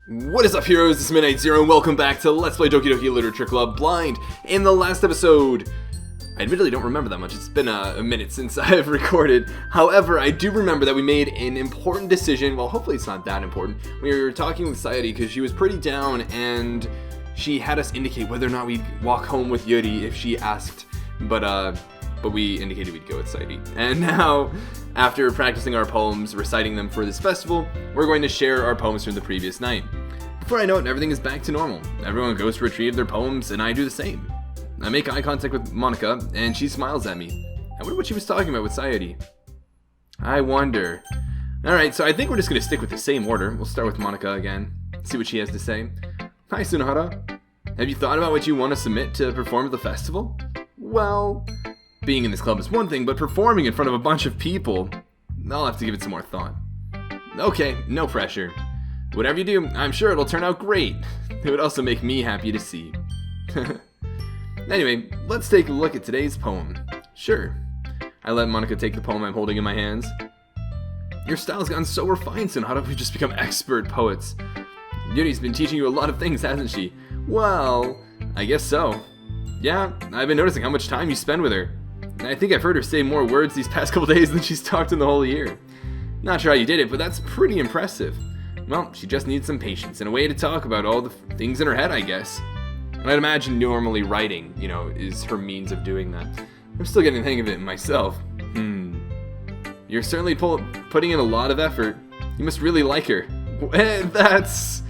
What is up, heroes? This is Midnight Zero, and welcome back to Let's Play Doki Doki Literature Club Blind. In the last episode, I admittedly don't remember that much. It's been a minute since I've recorded. However, I do remember that we made an important decision. Well, hopefully it's not that important. We were talking with Sayuri because she was pretty down, and she had us indicate whether or not we'd walk home with Yuri if she asked. But we indicated we'd go with Sayuri. And now, after practicing our poems, reciting them for this festival, we're going to share our poems from the previous night. Before I know it, everything is back to normal. Everyone goes to retrieve their poems, and I do the same. I make eye contact with Monika, and she smiles at me. I wonder what she was talking about with Sayuri. I wonder. Alright, so I think we're just going to stick with the same order. We'll start with Monika again, see what she has to say. Hi, Sunohara. Have you thought about what you want to submit to perform at the festival? Well, being in this club is one thing, but performing in front of a bunch of people, I'll have to give it some more thought. Okay, no pressure. Whatever you do, I'm sure it'll turn out great. It would also make me happy to see. Anyway, let's take a look at today's poem. Sure. I let Monika take the poem I'm holding in my hands. Your style's gotten so refined, Sunohara, we've just become expert poets. Yuri's been teaching you a lot of things, hasn't she? Well, I guess so. Yeah, I've been noticing how much time you spend with her. I think I've heard her say more words these past couple days than she's talked in the whole year. Not sure how you did it, but that's pretty impressive. Well, she just needs some patience and a way to talk about all the things in her head, I guess. And I'd imagine normally writing, is her means of doing that. I'm still getting the hang of it myself. You're certainly putting in a lot of effort. You must really like her. That's...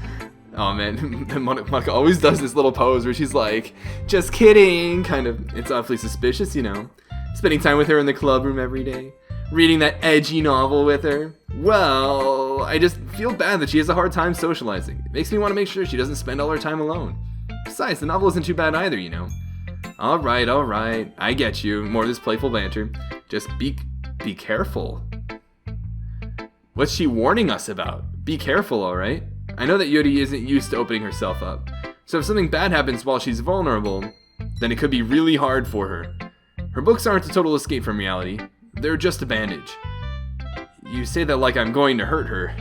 Oh man, Monika always does this little pose where she's like, just kidding, kind of. It's awfully suspicious, Spending time with her in the club room every day. Reading that edgy novel with her. Well, I just feel bad that she has a hard time socializing. It makes me want to make sure she doesn't spend all her time alone. Besides, the novel isn't too bad either, Alright, I get you. More of this playful banter. Just be careful. What's she warning us about? Be careful, alright? I know that Yuri isn't used to opening herself up. So if something bad happens while she's vulnerable, then it could be really hard for her. Her books aren't a total escape from reality. They're just a bandage. You say that like I'm going to hurt her.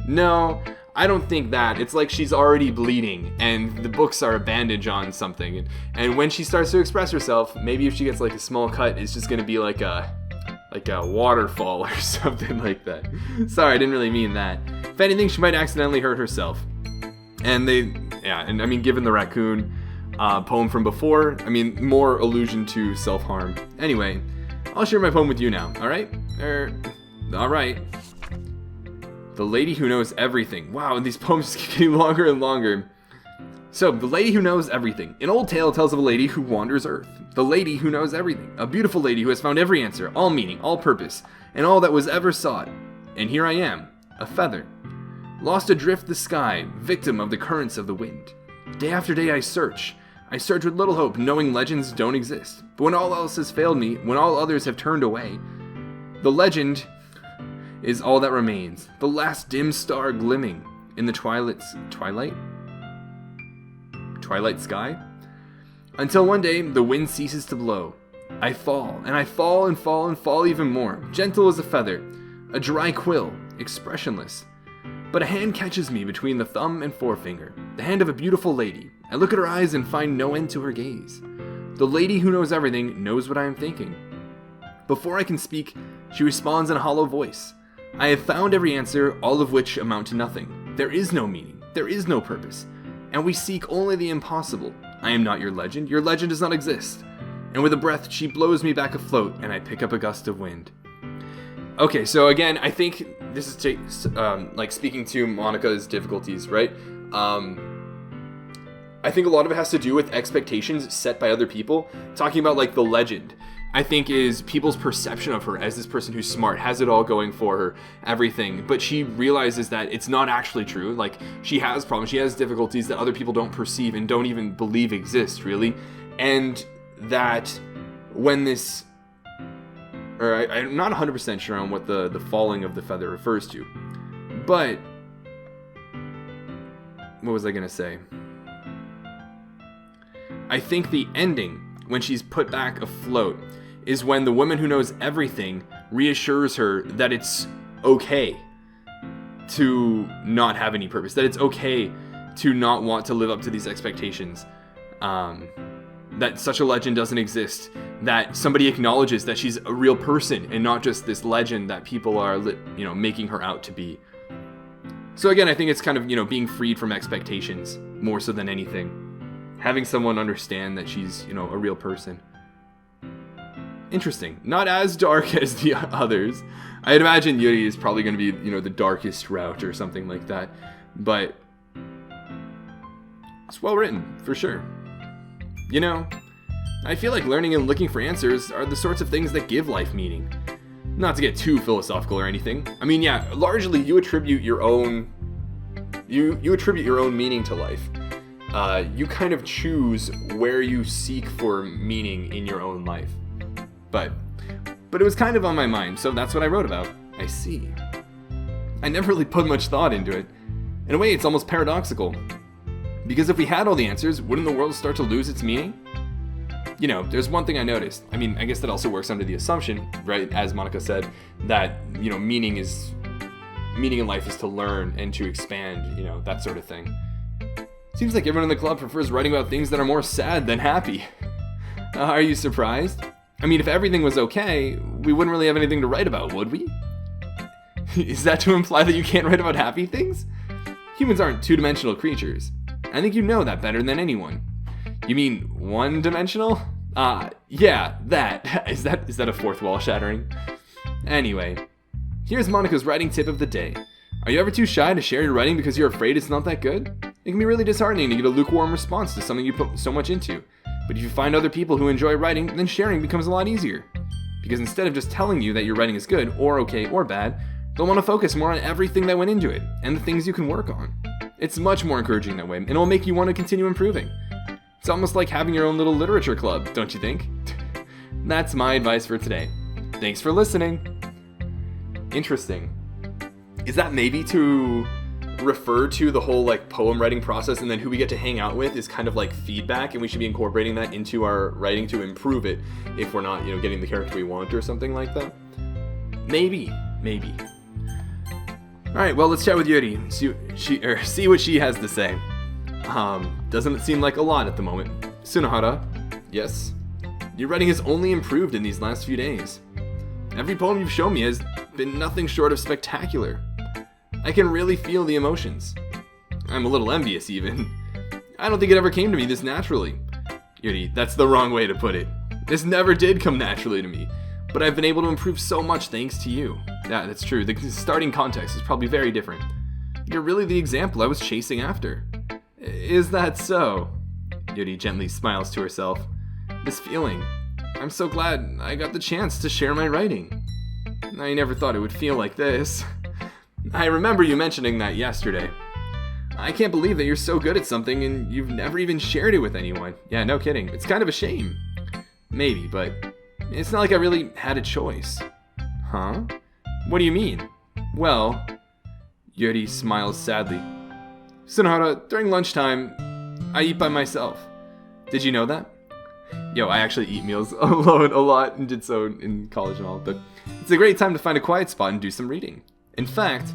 No, I don't think that. It's like she's already bleeding, and the books are a bandage on something. And when she starts to express herself, maybe if she gets like a small cut, it's just gonna be like a waterfall or something like that. Sorry, I didn't really mean that. If anything, she might accidentally hurt herself. And given the raccoon poem from before, more allusion to self-harm. Anyway, I'll share my poem with you now, alright? Alright. The Lady Who Knows Everything. Wow, and these poems just keep getting longer and longer. So, The Lady Who Knows Everything. An old tale tells of a lady who wanders Earth. The lady who knows everything. A beautiful lady who has found every answer, all meaning, all purpose, and all that was ever sought. And here I am, a feather. Lost adrift the sky, victim of the currents of the wind. Day after day I search with little hope, knowing legends don't exist. But when all else has failed me, when all others have turned away, the legend is all that remains. The last dim star glimmering in the twilight sky. Until one day, the wind ceases to blow. I fall, and I fall and fall and fall even more, gentle as a feather, a dry quill, expressionless. But a hand catches me between the thumb and forefinger, the hand of a beautiful lady. I look at her eyes and find no end to her gaze. The lady who knows everything knows what I am thinking. Before I can speak, she responds in a hollow voice. I have found every answer, all of which amount to nothing. There is no meaning, there is no purpose, and we seek only the impossible. I am not your legend does not exist. And with a breath, she blows me back afloat, and I pick up a gust of wind. Okay, so again, I think this is speaking to Monika's difficulties, right? I think a lot of it has to do with expectations set by other people. Talking about like the legend, I think, is people's perception of her as this person who's smart, has it all going for her, everything. But she realizes that it's not actually true. Like, she has problems, she has difficulties that other people don't perceive and don't even believe exist, really. And that when this... I'm not 100% sure on what the falling of the feather refers to. But... what was I going to say? I think the ending, when she's put back afloat, is when the woman who knows everything reassures her that it's okay. to not have any purpose, that it's okay to not want to live up to these expectations, that such a legend doesn't exist, that somebody acknowledges that she's a real person and not just this legend that people are, making her out to be. So again, I think it's kind of, being freed from expectations more so than anything. Having someone understand that she's, a real person. Interesting. Not as dark as the others. I'd imagine Yuri is probably going to be, the darkest route or something like that. But it's well written, for sure. I feel like learning and looking for answers are the sorts of things that give life meaning. Not to get too philosophical or anything. I mean, yeah, largely you attribute your own meaning to life. You kind of choose where you seek for meaning in your own life. But it was kind of on my mind, so that's what I wrote about. I see. I never really put much thought into it. In a way, it's almost paradoxical. Because if we had all the answers, wouldn't the world start to lose its meaning? There's one thing I noticed. I mean, I guess that also works under the assumption, right, as Monica said, that, meaning in life is to learn and to expand, that sort of thing. Seems like everyone in the club prefers writing about things that are more sad than happy. Are you surprised? I mean, if everything was okay, we wouldn't really have anything to write about, would we? Is that to imply that you can't write about happy things? Humans aren't two-dimensional creatures. I think you know that better than anyone. You mean one-dimensional? Yeah, that. Is that a fourth wall shattering? Anyway, here's Monica's writing tip of the day. Are you ever too shy to share your writing because you're afraid it's not that good? It can be really disheartening to get a lukewarm response to something you put so much into. But if you find other people who enjoy writing, then sharing becomes a lot easier. Because instead of just telling you that your writing is good, or okay, or bad, they'll want to focus more on everything that went into it, and the things you can work on. It's much more encouraging that way, and it'll make you want to continue improving. It's almost like having your own little literature club, don't you think? That's my advice for today. Thanks for listening. Interesting. Is that maybe to refer to the whole poem writing process, and then who we get to hang out with is kind of like feedback, and we should be incorporating that into our writing to improve it if we're not, getting the character we want or something like that? Maybe. Alright, well, let's chat with Yuri, see what she has to say. Doesn't seem like a lot at the moment. Sunohara, yes? Your writing has only improved in these last few days. Every poem you've shown me has been nothing short of spectacular. I can really feel the emotions. I'm a little envious, even. I don't think it ever came to me this naturally. Yuri, that's the wrong way to put it. This never did come naturally to me, but I've been able to improve so much thanks to you. Yeah, that's true. The starting context is probably very different. You're really the example I was chasing after. Is that so? Yuri gently smiles to herself. This feeling. I'm so glad I got the chance to share my writing. I never thought it would feel like this. I remember you mentioning that yesterday. I can't believe that you're so good at something and you've never even shared it with anyone. Yeah, no kidding. It's kind of a shame. Maybe, but it's not like I really had a choice. Huh? What do you mean? Well, Yuri smiles sadly. Sunohara, during lunchtime, I eat by myself. Did you know that? Yo, I actually eat meals alone a lot and did so in college and all, but it's a great time to find a quiet spot and do some reading. In fact,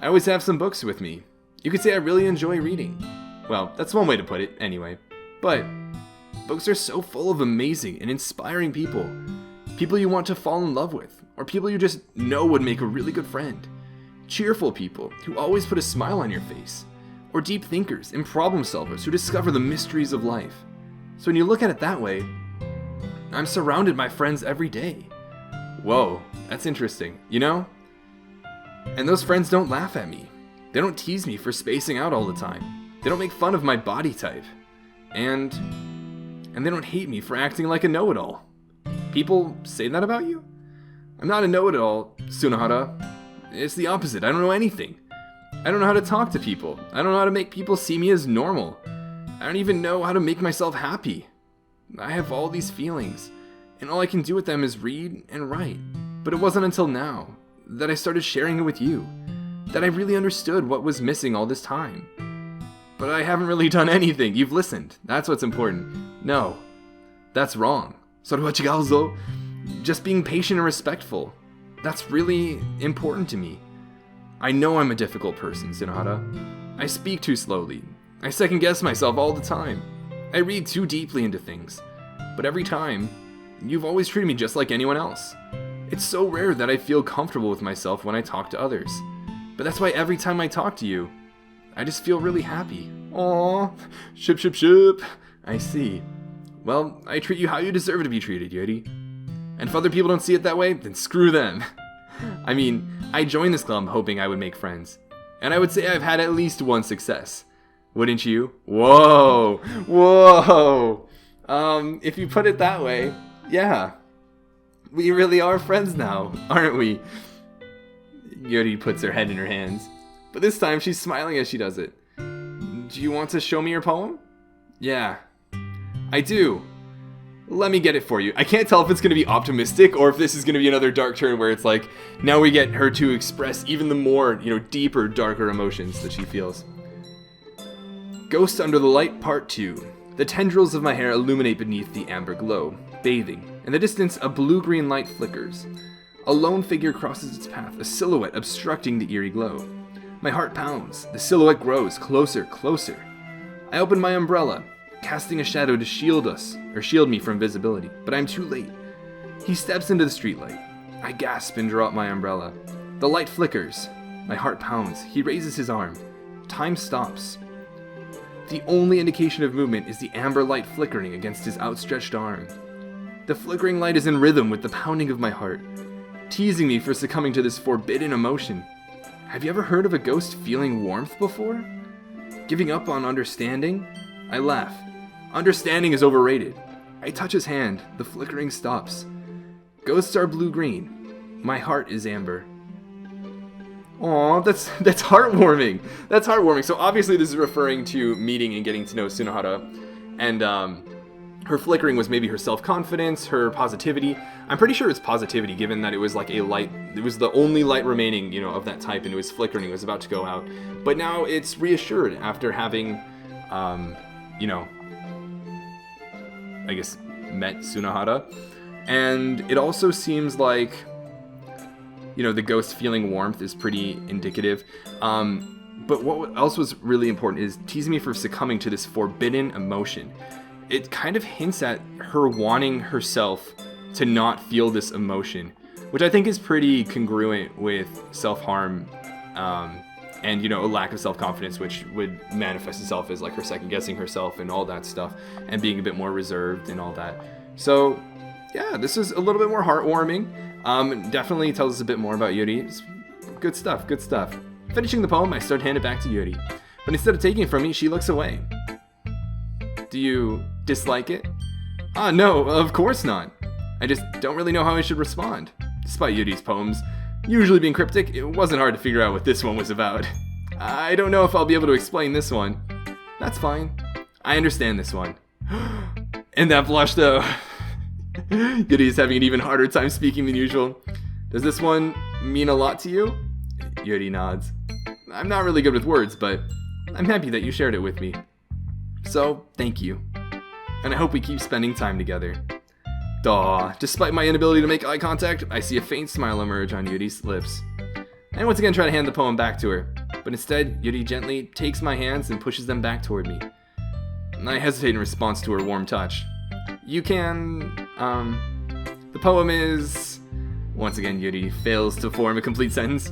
I always have some books with me. You could say I really enjoy reading. Well, that's one way to put it, anyway. But books are so full of amazing and inspiring people. People you want to fall in love with, or people you just know would make a really good friend. Cheerful people who always put a smile on your face. Or deep thinkers and problem solvers who discover the mysteries of life. So when you look at it that way, I'm surrounded by friends every day. Whoa, that's interesting, And those friends don't laugh at me. They don't tease me for spacing out all the time. They don't make fun of my body type. And they don't hate me for acting like a know-it-all. People say that about you? I'm not a know-it-all, Sunohara. It's the opposite. I don't know anything. I don't know how to talk to people. I don't know how to make people see me as normal. I don't even know how to make myself happy. I have all these feelings, and all I can do with them is read and write. But it wasn't until now that I started sharing it with you, that I really understood what was missing all this time. But I haven't really done anything. You've listened. That's what's important. No, that's wrong. Just being patient and respectful. That's really important to me. I know I'm a difficult person, Sunohara. I speak too slowly. I second guess myself all the time. I read too deeply into things. But every time, you've always treated me just like anyone else. It's so rare that I feel comfortable with myself when I talk to others. But that's why every time I talk to you, I just feel really happy. Aww, ship ship ship. I see. Well, I treat you how you deserve to be treated, Yuri. And if other people don't see it that way, then screw them. I mean, I joined this club hoping I would make friends. And I would say I've had at least one success. Wouldn't you? Whoa! Whoa! If you put it that way, yeah. We really are friends now, aren't we? Yuri puts her head in her hands. But this time she's smiling as she does it. Do you want to show me your poem? Yeah. I do. Let me get it for you. I can't tell if it's going to be optimistic or if this is going to be another dark turn where it's like, now we get her to express even the more, deeper, darker emotions that she feels. Ghost Under the Light Part 2. The tendrils of my hair illuminate beneath the amber glow, bathing. In the distance, a blue-green light flickers. A lone figure crosses its path, a silhouette obstructing the eerie glow. My heart pounds. The silhouette grows, closer, closer. I open my umbrella, casting a shadow to shield me from visibility, but I'm too late. He steps into the streetlight. I gasp and draw up my umbrella. The light flickers. My heart pounds. He raises his arm. Time stops. The only indication of movement is the amber light flickering against his outstretched arm. The flickering light is in rhythm with the pounding of my heart, teasing me for succumbing to this forbidden emotion. Have you ever heard of a ghost feeling warmth before? Giving up on understanding? I laugh. Understanding is overrated. I touch his hand. The flickering stops. Ghosts are blue-green. My heart is amber. Aw, that's heartwarming. That's heartwarming. So obviously this is referring to meeting and getting to know Sunohara. And her flickering was maybe her self-confidence, her positivity. I'm pretty sure it's positivity, given that it was like a light. It was the only light remaining, of that type, and it was flickering. It was about to go out. But now it's reassured after having, I guess, met Sunohara. And it also seems like, the ghost feeling warmth is pretty indicative. But what else was really important is teasing me for succumbing to this forbidden emotion. It kind of hints at her wanting herself to not feel this emotion, which I think is pretty congruent with self-harm and, a lack of self-confidence, which would manifest itself as like her second-guessing herself and all that stuff, and being a bit more reserved and all that. So, yeah, this is a little bit more heartwarming. Definitely tells us a bit more about Yuri. It's good stuff, good stuff. Finishing the poem, I start to hand it back to Yuri. But instead of taking it from me, she looks away. Do you dislike it? No, of course not. I just don't really know how I should respond. Despite Yuri's poems usually being cryptic, it wasn't hard to figure out what this one was about. I don't know if I'll be able to explain this one. That's fine. I understand this one. And that blush, though. Yuri is having an even harder time speaking than usual. Does this one mean a lot to you? Yuri nods. I'm not really good with words, but I'm happy that you shared it with me. So, thank you. And I hope we keep spending time together. Daw, despite my inability to make eye contact, I see a faint smile emerge on Yuri's lips. I once again try to hand the poem back to her, but instead, Yuri gently takes my hands and pushes them back toward me. I hesitate in response to her warm touch. You can, the poem is... Once again, Yuri fails to form a complete sentence.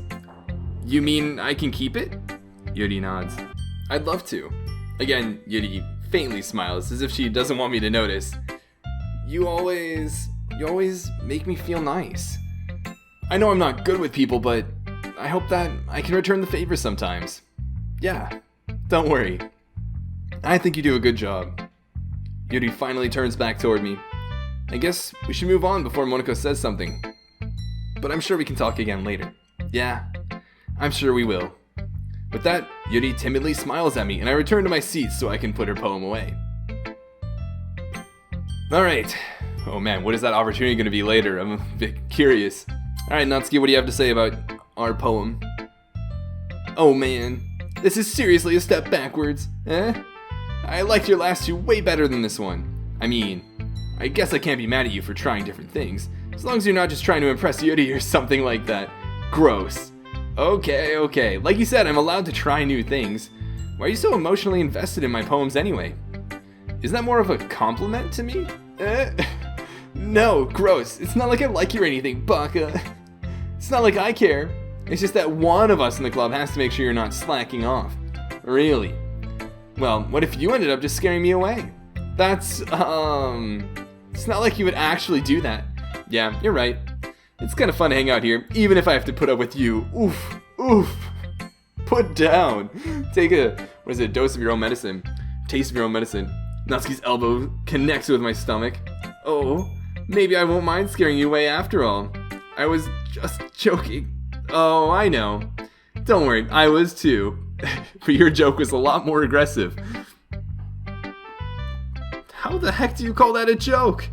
You mean I can keep it? Yuri nods. I'd love to. Again, Yuri faintly smiles, as if she doesn't want me to notice. You always make me feel nice. I know I'm not good with people, but I hope that I can return the favor sometimes. Yeah, don't worry. I think you do a good job. Yuri finally turns back toward me. I guess we should move on before Monoko says something. But I'm sure we can talk again later. Yeah, I'm sure we will. With that, Yuri timidly smiles at me, and I return to my seat so I can put her poem away. Alright. Oh man, what is that opportunity going to be later? I'm a bit curious. Alright, Natsuki, what do you have to say about our poem? Oh man, this is seriously a step backwards, eh? I liked your last two way better than this one. I mean, I guess I can't be mad at you for trying different things, as long as you're not just trying to impress Yuri or something like that. Gross. Okay. Like you said, I'm allowed to try new things. Why are you so emotionally invested in my poems anyway? Is that more of a compliment to me? No, gross. It's not like I like you or anything, Baka. It's not like I care. It's just that one of us in the club has to make sure you're not slacking off. Really? Well, what if you ended up just scaring me away? It's not like you would actually do that. Yeah, you're right. It's kind of fun to hang out here, even if I have to put up with you. Oof. Put down. Take a dose of your own medicine. Taste of your own medicine. Natsuki's elbow connects with my stomach. Oh, maybe I won't mind scaring you away after all. I was just joking. Oh, I know. Don't worry, I was too. But your joke was a lot more aggressive. How the heck do you call that a joke?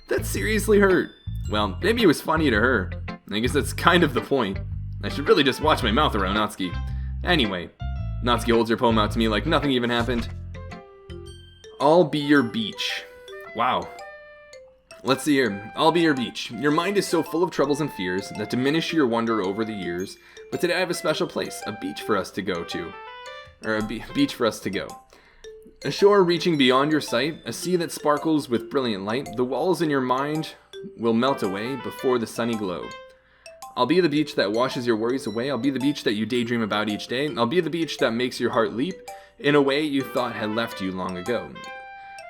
That seriously hurt. Well, maybe it was funny to her. I guess that's kind of the point. I should really just watch my mouth around Natsuki. Anyway, Natsuki holds her poem out to me like nothing even happened. I'll be your beach. Wow. Let's see here. I'll be your beach. Your mind is so full of troubles and fears that diminish your wonder over the years. But today I have a special place, a beach for us to go to. Or a beach for us to go. A shore reaching beyond your sight, a sea that sparkles with brilliant light. The walls in your mind will melt away before the sunny glow. I'll be the beach that washes your worries away. I'll be the beach that you daydream about each day. I'll be the beach that makes your heart leap in a way you thought had left you long ago.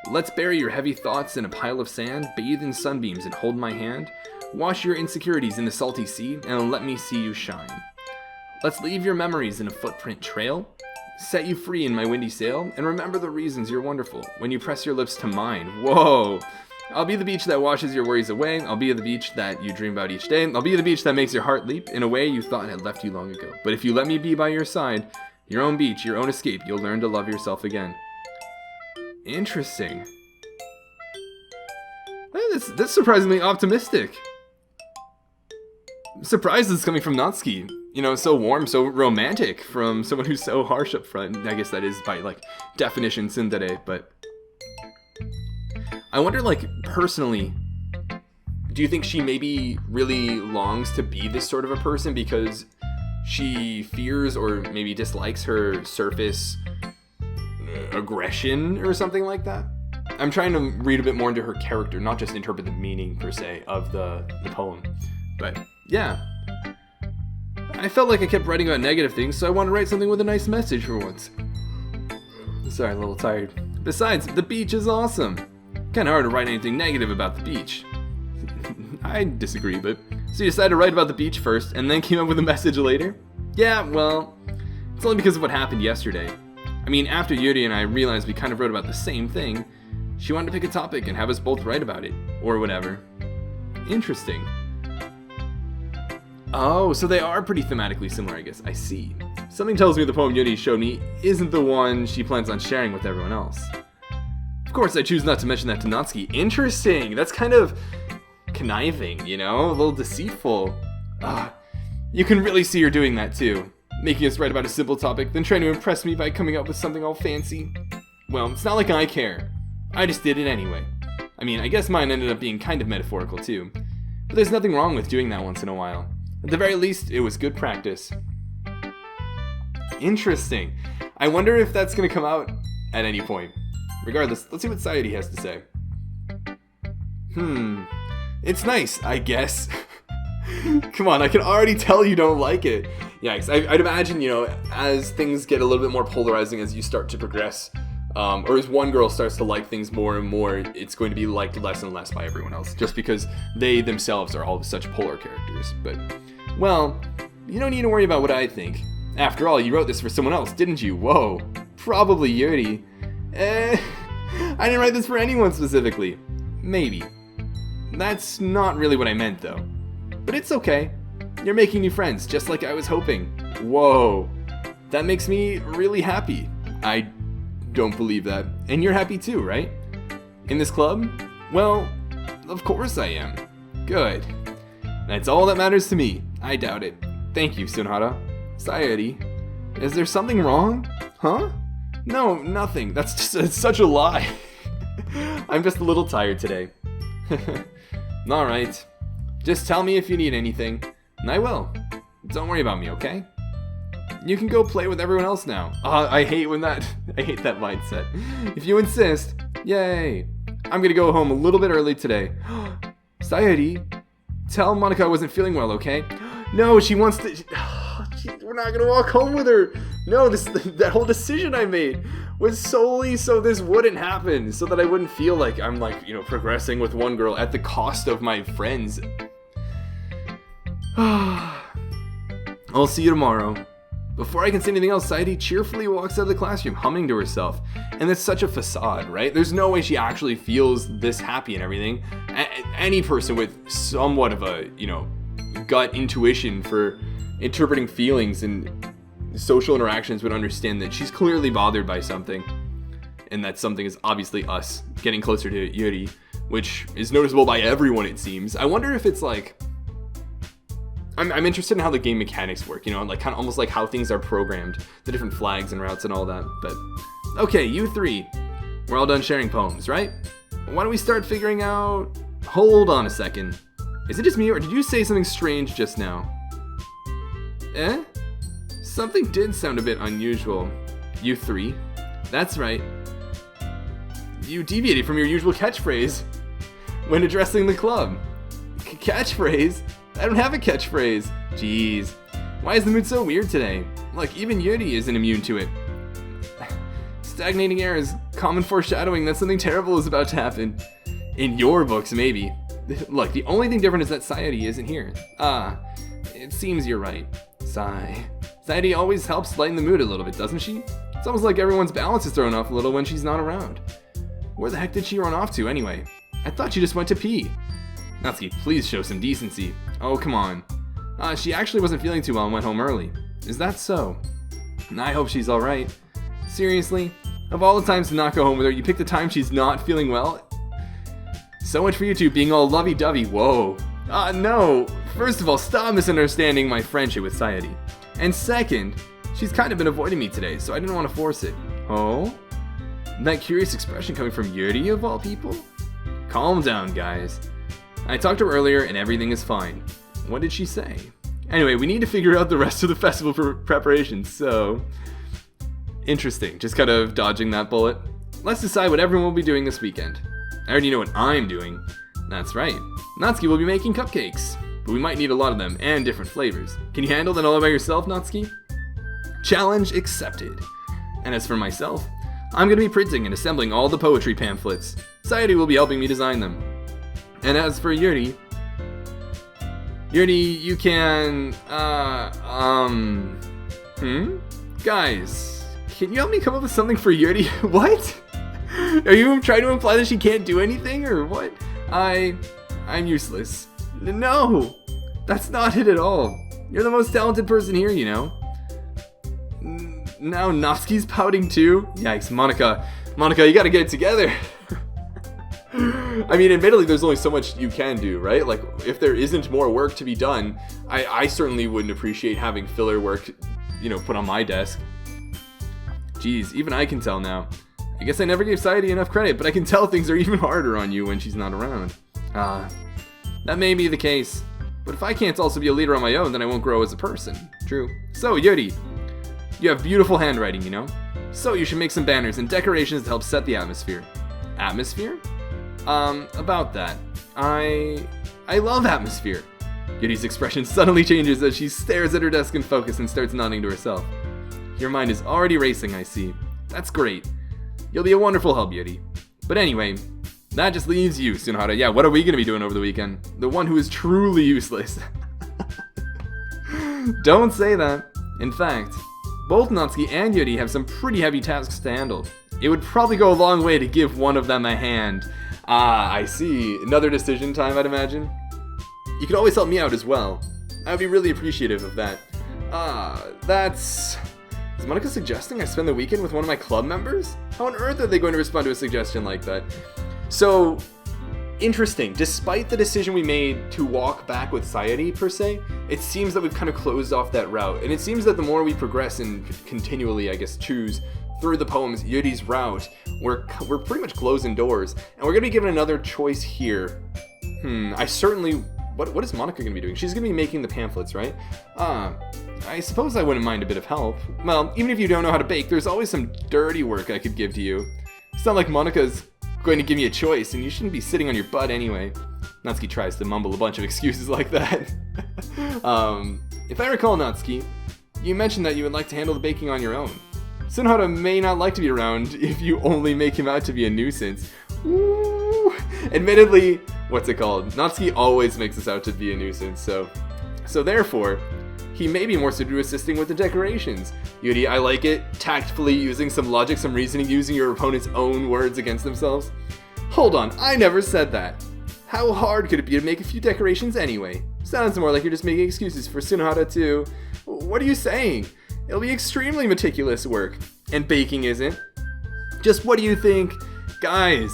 Let's bury your heavy thoughts in a pile of sand, bathe in sunbeams and hold my hand. Wash your insecurities in the salty sea and let me see you shine. Let's leave your memories in a footprint trail. Set you free in my windy sail and remember the reasons you're wonderful when you press your lips to mine. Whoa! I'll be the beach that washes your worries away. I'll be the beach that you dream about each day. I'll be the beach that makes your heart leap in a way you thought had left you long ago. But if you let me be by your side, your own beach, your own escape, you'll learn to love yourself again. Interesting. That's surprisingly optimistic. I'm surprised it's coming from Natsuki. You know, so warm, so romantic from someone who's so harsh up front. I guess that is by, like, definition tsundere, but I wonder, like, personally, do you think she maybe really longs to be this sort of a person because she fears or maybe dislikes her surface aggression or something like that? I'm trying to read a bit more into her character, not just interpret the meaning, per se, of the poem. But, yeah. I felt like I kept writing about negative things, so I want to write something with a nice message for once. Sorry, a little tired. Besides, the beach is awesome. Kinda hard to write anything negative about the beach. I disagree, but... So you decided to write about the beach first, and then came up with a message later? Yeah, well... It's only because of what happened yesterday. I mean, after Yuri and I realized we kind of wrote about the same thing, she wanted to pick a topic and have us both write about it. Or whatever. Interesting. Oh, so they are pretty thematically similar, I guess. I see. Something tells me the poem Yuri showed me isn't the one she plans on sharing with everyone else. Of course, I choose not to mention that to Natsuki. Interesting! That's kind of conniving, you know? A little deceitful. You can really see her doing that too. Making us write about a simple topic, then trying to impress me by coming up with something all fancy. Well, it's not like I care. I just did it anyway. I mean, I guess mine ended up being kind of metaphorical too. But there's nothing wrong with doing that once in a while. At the very least, it was good practice. Interesting. I wonder if that's going to come out at any point. Regardless, let's see what Sayuri has to say. It's nice, I guess. Come on, I can already tell you don't like it. Yikes, I'd imagine, you know, as things get a little bit more polarizing as you start to progress, or as one girl starts to like things more and more, it's going to be liked less and less by everyone else, just because they themselves are all such polar characters. But, well, you don't need to worry about what I think. After all, you wrote this for someone else, didn't you? Whoa, probably Yuri. I didn't write this for anyone specifically. Maybe. That's not really what I meant, though. But it's okay. You're making new friends, just like I was hoping. Whoa. That makes me really happy. I don't believe that. And you're happy too, right? In this club? Well, of course I am. Good. That's all that matters to me. I doubt it. Thank you, Sunhara. Sayuri. Is there something wrong? Huh? No, nothing. That's just such a lie. I'm just a little tired today. Alright. Just tell me if you need anything, and I will. Don't worry about me, okay? You can go play with everyone else now. I hate that mindset. If you insist, yay. I'm gonna go home a little bit early today. Sayori, tell Monika I wasn't feeling well, okay? No, she wants to... we're not gonna walk home with her. No, that whole decision I made was solely so this wouldn't happen, so that I wouldn't feel like I'm progressing with one girl at the cost of my friends. I'll see you tomorrow. Before I can say anything else, Sayori cheerfully walks out of the classroom, humming to herself. And that's such a facade, right? There's no way she actually feels this happy and everything. Any person with somewhat of a, gut intuition for interpreting feelings and social interactions would understand that she's clearly bothered by something. And that something is obviously us getting closer to Yuri, which is noticeable by everyone, it seems. I wonder if it's like... I'm interested in how the game mechanics work, like kind of almost like how things are programmed, the different flags and routes and all that. But okay, you three, we're all done sharing poems, right? Why don't we start figuring out... Hold on a second. Is it just me, or did you say something strange just now? Eh? Something did sound a bit unusual. You three. That's right. You deviated from your usual catchphrase when addressing the club. Catchphrase? I don't have a catchphrase. Jeez. Why is the mood so weird today? Like, even Yuri isn't immune to it. Stagnating air is common foreshadowing that something terrible is about to happen. In your books, maybe. Look, the only thing different is that Sayori isn't here. It seems you're right. Sigh. Sayori always helps lighten the mood a little bit, doesn't she? It's almost like everyone's balance is thrown off a little when she's not around. Where the heck did she run off to, anyway? I thought she just went to pee. Natsuki, please show some decency. Oh, come on. She actually wasn't feeling too well and went home early. Is that so? I hope she's alright. Seriously? Of all the times to not go home with her, you picked the time she's not feeling well? So much for you two being all lovey-dovey. Whoa. No. First of all, stop misunderstanding my friendship with Sayori. And second, she's kind of been avoiding me today, so I didn't want to force it. Oh? That curious expression coming from Yuri, of all people? Calm down, guys. I talked to her earlier and everything is fine. What did she say? Anyway, we need to figure out the rest of the festival preparations, so... Interesting, just kind of dodging that bullet. Let's decide what everyone will be doing this weekend. I already know what I'm doing. That's right. Natsuki will be making cupcakes, but we might need a lot of them and different flavors. Can you handle that all by yourself, Natsuki? Challenge accepted. And as for myself, I'm going to be printing and assembling all the poetry pamphlets. Sayori will be helping me design them. And as for Yuri, you can, Guys, can you help me come up with something for Yuri? What? Are you trying to imply that she can't do anything, or what? I'm useless. No, that's not it at all. You're the most talented person here, you know. Now Natsuki's pouting too? Yikes, Monika, you gotta get it together. I mean, admittedly, there's only so much you can do, right? Like, if there isn't more work to be done, I certainly wouldn't appreciate having filler work, put on my desk. Jeez, even I can tell now. I guess I never gave Sayori enough credit, but I can tell things are even harder on you when she's not around. That may be the case. But if I can't also be a leader on my own, then I won't grow as a person. True. So, Yuri, you have beautiful handwriting, you know? So you should make some banners and decorations to help set the atmosphere. Atmosphere? About that. I love atmosphere. Yuri's expression suddenly changes as she stares at her desk in focus and starts nodding to herself. Your mind is already racing, I see. That's great. You'll be a wonderful help, Yuri. But anyway, that just leaves you, Sunohara. Yeah, what are we going to be doing over the weekend? The one who is truly useless. Don't say that. In fact, both Natsuki and Yuri have some pretty heavy tasks to handle. It would probably go a long way to give one of them a hand. I see. Another decision time, I'd imagine. You could always help me out as well. I would be really appreciative of that. That's... Is Monika suggesting I spend the weekend with one of my club members? How on earth are they going to respond to a suggestion like that? So, interesting. Despite the decision we made to walk back with Sayori, per se, it seems that we've kind of closed off that route. And it seems that the more we progress and continually, I guess, choose through the poems Yuri's route, we're pretty much closing doors. And we're going to be given another choice here. I certainly what is Monica going to be doing? She's going to be making the pamphlets, right? I suppose I wouldn't mind a bit of help. Well, even if you don't know how to bake, there's always some dirty work I could give to you. It's not like Monica's going to give me a choice, and you shouldn't be sitting on your butt anyway. Natsuki tries to mumble a bunch of excuses like that. If I recall, Natsuki, you mentioned that you would like to handle the baking on your own. Sunohara may not like to be around if you only make him out to be a nuisance. Ooh. Admittedly, Natsuki always makes us out to be a nuisance, so therefore, he may be more suited to assisting with the decorations. Yuri, I like it. Tactfully using some logic, some reasoning, using your opponent's own words against themselves. Hold on, I never said that. How hard could it be to make a few decorations anyway? Sounds more like you're just making excuses for Sunohara to... What are you saying? It'll be extremely meticulous work. And baking isn't. Just what do you think? Guys,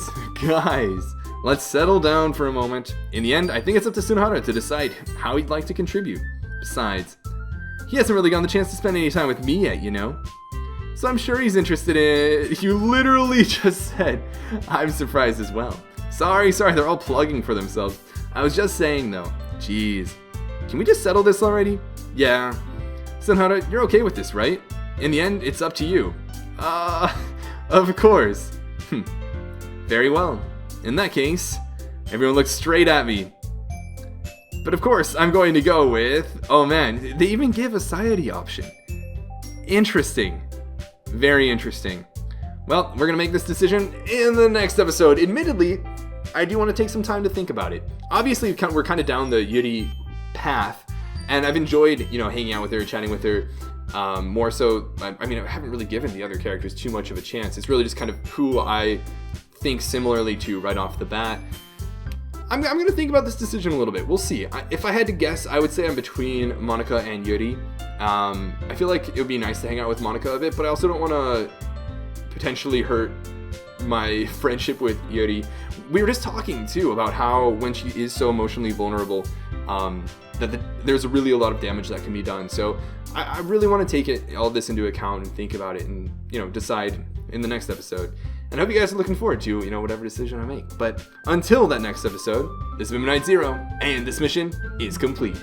let's settle down for a moment. In the end, I think it's up to Sunohara to decide how he'd like to contribute. Besides, he hasn't really gotten the chance to spend any time with me yet, you know? So I'm sure he's interested in... You literally just said, I'm surprised as well. Sorry, they're all plugging for themselves. I was just saying though, jeez. Can we just settle this already? Yeah. Sunohara, you're okay with this, right? In the end, it's up to you. Of course. Very well. In that case, everyone looks straight at me. But of course, I'm going to go with... Oh man, they even give a satiety option. Interesting. Very interesting. Well, we're going to make this decision in the next episode. Admittedly, I do want to take some time to think about it. Obviously, we're kind of down the Yuri path, and I've enjoyed, hanging out with her, chatting with her. More so, I haven't really given the other characters too much of a chance. It's really just kind of who I think similarly to right off the bat. I'm going to think about this decision a little bit. We'll see. If I had to guess, I would say I'm between Monica and Yuri. I feel like it would be nice to hang out with Monica a bit, but I also don't want to potentially hurt my friendship with Yuri. We were just talking too about how when she is so emotionally vulnerable, there's really a lot of damage that can be done. So I really want to take all this into account and think about it and decide in the next episode. And I hope you guys are looking forward to whatever decision I make. But until that next episode, this has been Midnight Zero, and this mission is complete.